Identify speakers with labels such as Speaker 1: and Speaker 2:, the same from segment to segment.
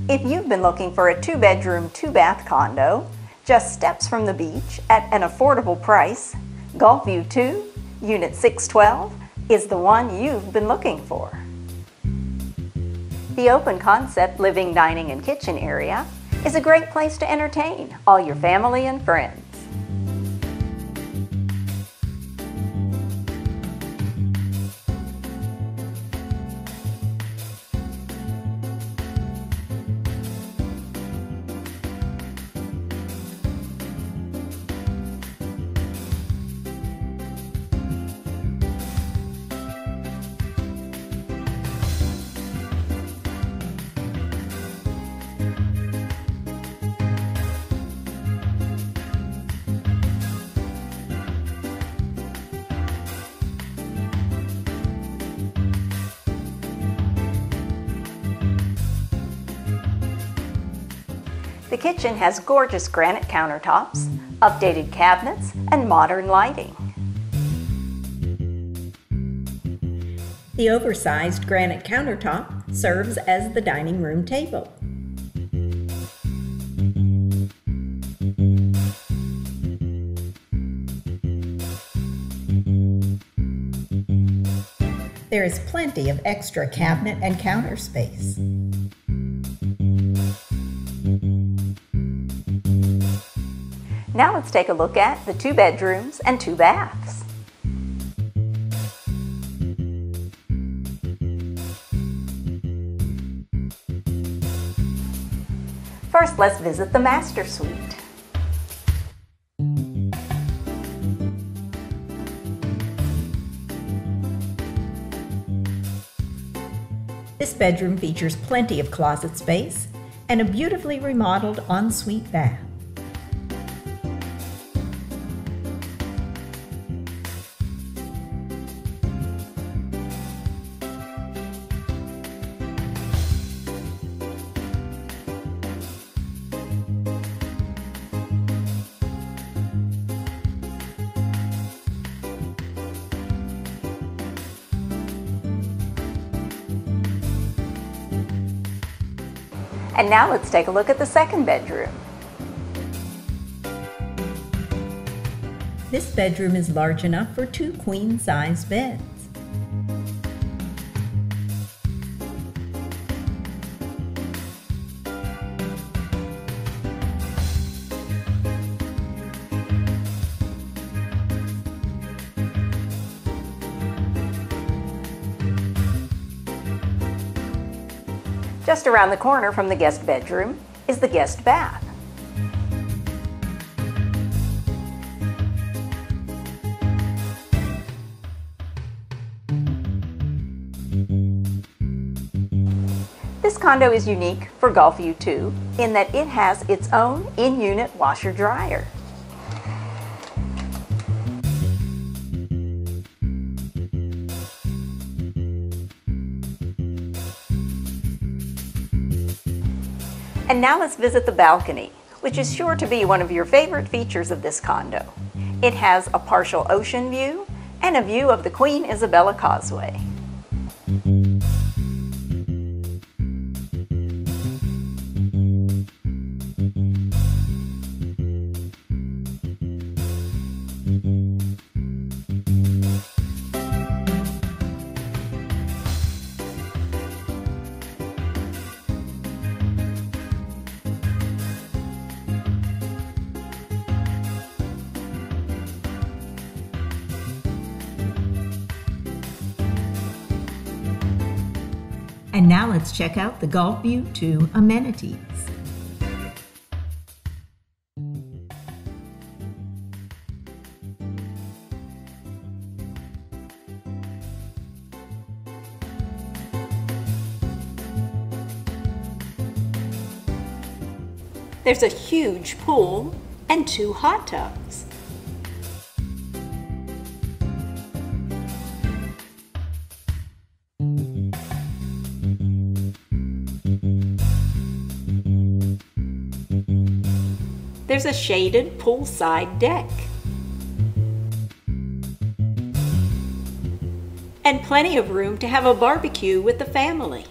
Speaker 1: If you've been looking for a 2-bedroom, 2-bath condo, just steps from the beach at an affordable price, Gulfview II, Unit 612, is the one you've been looking for. The open concept living, dining, and kitchen area is a great place to entertain all your family and friends. The kitchen has gorgeous granite countertops, updated cabinets, and modern lighting. The oversized granite countertop serves as the dining room table. There is plenty of extra cabinet and counter space. Now let's take a look at the 2 bedrooms and 2 baths. First, let's visit the master suite. This bedroom features plenty of closet space and a beautifully remodeled ensuite bath. And now let's take a look at the 2nd bedroom. This bedroom is large enough for 2 queen-size beds. Just around the corner from the guest bedroom is the guest bath. This condo is unique for Gulfview II in that it has its own in-unit washer-dryer. And now let's visit the balcony, which is sure to be one of your favorite features of this condo. It has a partial ocean view and a view of the Queen Isabella Causeway. And now let's check out the Gulfview II amenities. There's a huge pool and 2 hot tubs. There's a shaded poolside deck. And plenty of room to have a barbecue with the family.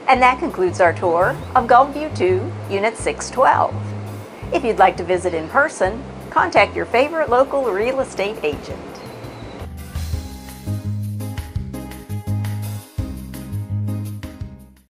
Speaker 1: And that concludes our tour of Gulfview II, Unit 612. If you'd like to visit in person, contact your favorite local real estate agent.